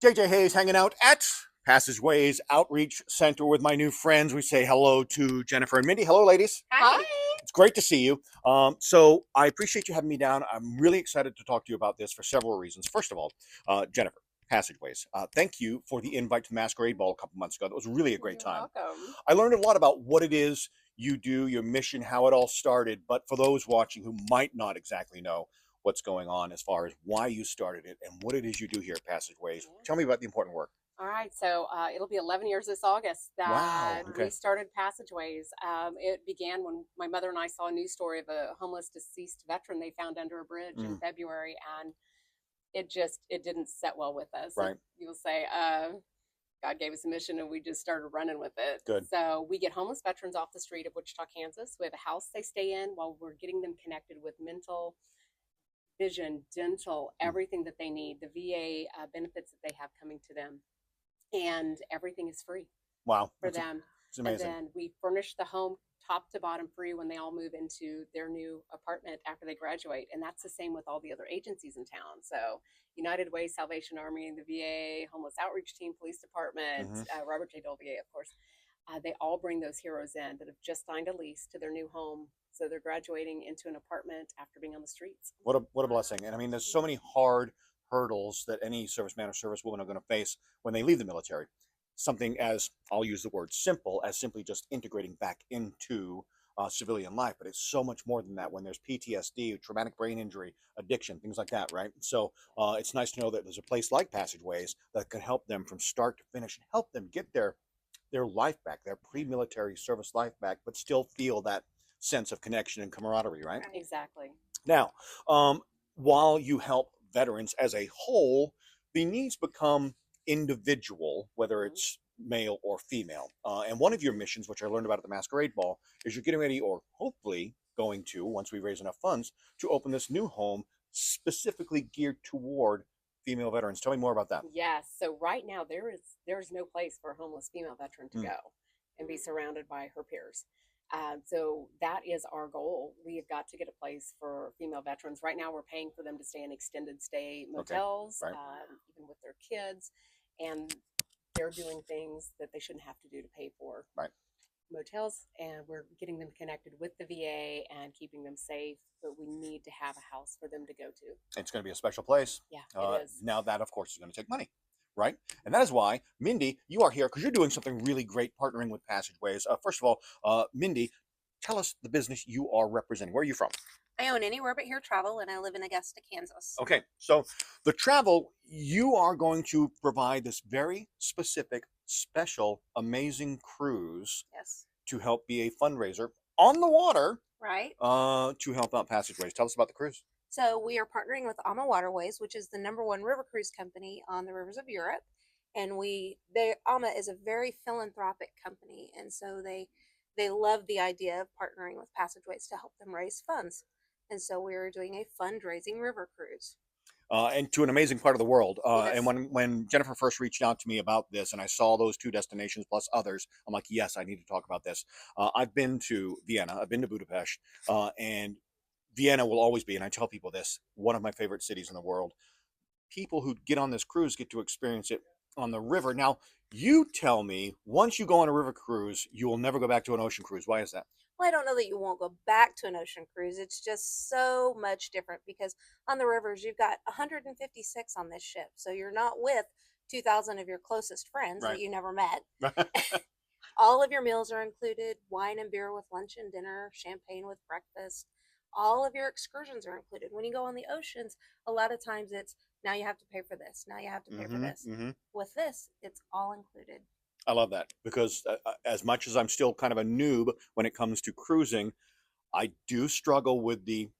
JJ Hayes hanging out at Passageways Outreach Center with my new friends. We say hello to Jennifer and Mindy. Hello, ladies. Hi. It's great to see you. So I appreciate you having me down. I'm really excited to talk to you about this for several reasons. First of all, Jennifer, Passageways, thank you for the invite to the Masquerade Ball a couple months ago. That was really a great You're time. welcome. I learned a lot about what it is you do, your mission, how it all started. But for those watching who might not exactly know what's going on as far as why you started it and what it is you do here at Passageways, tell me about the important work. All right, so it'll be 11 years this August Wow. that we Okay. started Passageways. It began when my mother and I saw a news story of a homeless deceased veteran they found under a bridge in Mm, February, and it didn't set well with us. right. You'll say God gave us a mission, and we just started running with it. Good. So we get homeless veterans off the street of Wichita, Kansas. We have a house they stay in while we're getting them connected with mental, vision, dental, Mm, everything that they need, the VA benefits that they have coming to them, and everything is free wow. for them. It's And amazing. then we furnish the home top to bottom free when they all move into their new apartment after they graduate. And that's the same with all the other agencies in town. So United Way, Salvation Army, the VA, Homeless Outreach Team, Police Department, Hmm. Robert J. Dole VA, of course. They all bring those heroes in that have just signed a lease to their new home. So they're graduating into an apartment after being on the streets. What a blessing. And I mean, there's so many hard hurdles that any serviceman or servicewoman are going to face when they leave the military. Something as, I'll use the word simple, as simply just integrating back into civilian life. But it's so much more than that when there's PTSD, traumatic brain injury, addiction, things like that, right? So it's nice to know that there's a place like Passageways that can help them from start to finish and help them get their life back, their pre-military service life back, but still feel that sense of connection and camaraderie, right? Exactly. Now, while you help veterans as a whole, the needs become individual, whether Mhm. it's male or female. And one of your missions, which I learned about at the Masquerade Ball, is you're getting ready, or hopefully going to, once we raise enough funds, to open this new home specifically geared toward female veterans. Tell me more about that. Yes. So right now there is no place for a homeless female veteran to Mm, go and be surrounded by her peers. So that is our goal. We have got to get a place for female veterans. Right now, we're paying for them to stay in extended stay okay, motels, right, even with their kids, and they're doing things that they shouldn't have to do to pay for right. motels. And we're getting them connected with the VA and keeping them safe. But we need to have a house for them to go to. It's going to be a special place. Yeah, it is. Now that, of course, is going to take money, right? And that is why, Mindy, you are here because you're doing something really great partnering with Passageways. First of all, Mindy, tell us the business you are representing. Where are you from? I own Anywhere But Here Travel, and I live in Augusta, Kansas. Okay, so the travel, you are going to provide this very specific, special, amazing cruise Yes. to help be a fundraiser on the water Right. to help out Passageways. Tell us about the cruise. So we are partnering with AMA Waterways, which is the #1 river cruise company on the rivers of Europe. And AMA is a very philanthropic company, and so they love the idea of partnering with Passageways to help them raise funds. And so we're doing a fundraising river cruise. And to an amazing part of the world. And Yes. when Jennifer first reached out to me about this, and I saw those two destinations plus others, I'm like, yes, I need to talk about this. I've been to Vienna, I've been to Budapest, and Vienna will always be, and I tell people this, one of my favorite cities in the world. People who get on this cruise get to experience it on the river. Now, you tell me, once you go on a river cruise, you will never go back to an ocean cruise. Why is that? Well, I don't know that you won't go back to an ocean cruise. It's just so much different because on the rivers, you've got 156 on this ship. So you're not with 2,000 of your closest friends that Right. you never met. All of your meals are included, wine and beer with lunch and dinner, champagne with breakfast. All of your excursions are included. When you go on the oceans, a lot of times it's now you have to pay for this, now you have to pay for Hmm. this. Hmm. With this, it's all included. I love that because as much as I'm still kind of a noob when it comes to cruising, I do struggle with the,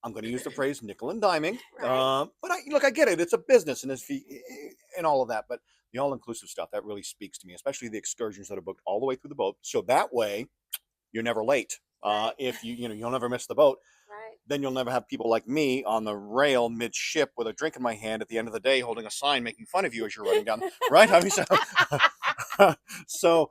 I'm going to use the phrase nickel and diming. Right. But I get it. It's a business and and all of that. But the all inclusive stuff that really speaks to me, especially the excursions that are booked all the way through the boat. So that way you're never late. Right. If you'll never miss the boat, Right. then you'll never have people like me on the rail midship with a drink in my hand at the end of the day, holding a sign making fun of you as you're running down. Right? I mean, so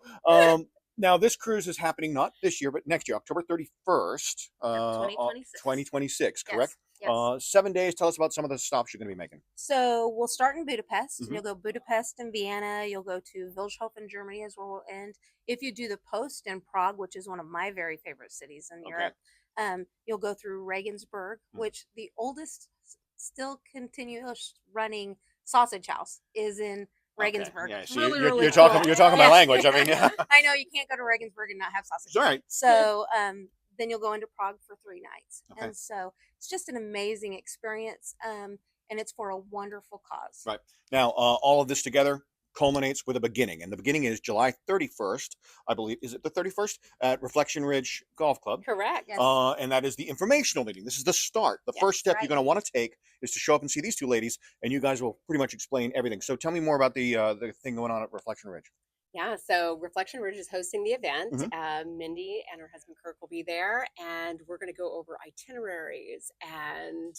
now this cruise is happening not this year, but next year, October 31st, Yep, of 2026. 2026, correct? Yes. Yes. 7 days. Tell us about some of the stops you're going to be making. So we'll start in Budapest, and Mhm. you'll go Budapest and Vienna. You'll go to Wilshofen, Germany, is where we'll end. If you do the post in Prague, which is one of my very favorite cities in Okay. Europe, you'll go through Regensburg, Mhm. which the oldest still continuous running sausage house is in Okay. Regensburg. Yeah. It's So really, you're, really you're cool. talking you're talking my Yeah. language. I mean, yeah. I know you can't go to Regensburg and not have sausage. It's all right. So then you'll go into Prague for 3 nights. Okay. And so it's just an amazing experience. And it's for a wonderful cause. Right. Now, all of this together culminates with a beginning, and the beginning is July 31st, I believe. Is it the 31st at Reflection Ridge Golf Club? Correct. Yes. And that is the informational meeting. This is the start. The Yes, first step right. you're going to want to take is to show up and see these two ladies, and you guys will pretty much explain everything. So tell me more about the thing going on at Reflection Ridge. Yeah, so Reflection Ridge is hosting the event. Mhm. Mindy and her husband Kirk will be there, and we're going to go over itineraries and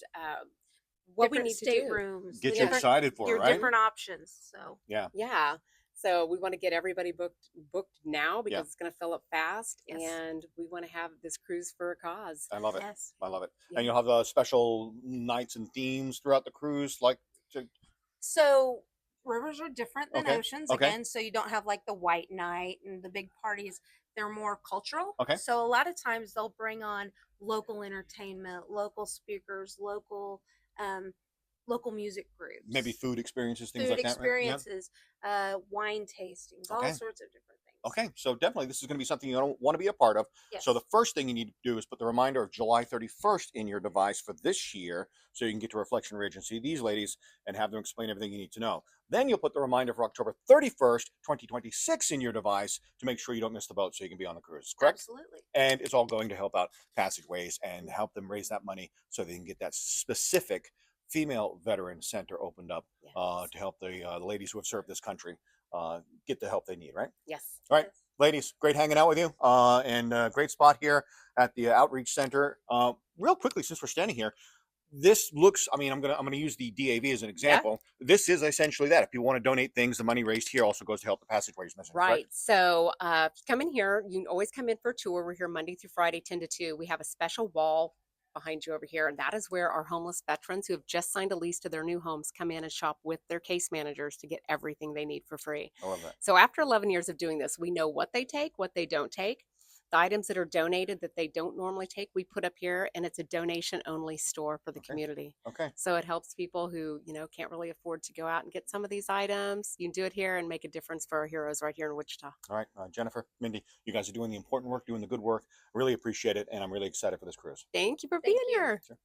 what we Different need to do. staterooms, Get the you different- excited for it, your right? different options. So Yeah. Yeah. So we want to get everybody booked now because Yeah. it's going to fill up fast, Yes. and we want to have this cruise for a cause. I love it. yes. I love it. Yeah. And you'll have special nights and themes throughout the cruise, like. So rivers are different than Okay, oceans okay. again. So you don't have like the white night and the big parties. They're more cultural. Okay. So a lot of times they'll bring on local entertainment, local speakers, local music groups, Maybe food experiences, things food like that. Right? Yeah. experiences, wine tastings, Okay. all sorts of different things. Okay, so definitely this is going to be something you don't want to be a part of. Yes. So the first thing you need to do is put the reminder of July 31st in your device for this year so you can get to Reflection Ridge and see these ladies and have them explain everything you need to know. Then you'll put the reminder for October 31st, 2026 in your device to make sure you don't miss the boat so you can be on the cruise, correct? Absolutely. And it's all going to help out Passageways and help them raise that money so they can get that specific female veteran center opened up Yes. to help the ladies who have served this country get the help they need, right? Yes. All right, Yes. ladies, great hanging out with you, and great spot here at the Outreach Center. Real quickly, since we're standing here, this looks. I mean, I'm gonna use the DAV as an example. This is essentially that. If you want to donate things, the money raised here also goes to help the Passageways mission. Right. Correct? So if you come in here, you can always come in for a tour. We're here Monday through Friday, 10 to 2. We have a special wall behind you over here, and that is where our homeless veterans who have just signed a lease to their new homes come in and shop with their case managers to get everything they need for free. I love that. So after 11 years of doing this, we know what they take, what they don't take. The items that are donated that they don't normally take, we put up here, and it's a donation only store for the Okay. community. Okay. So it helps people who, can't really afford to go out and get some of these items. You can do it here and make a difference for our heroes right here in Wichita. All right, Jennifer, Mindy, you guys are doing the important work, doing the good work. Really appreciate it, and I'm really excited for this cruise. Thank you for Thank being you. here. Sure.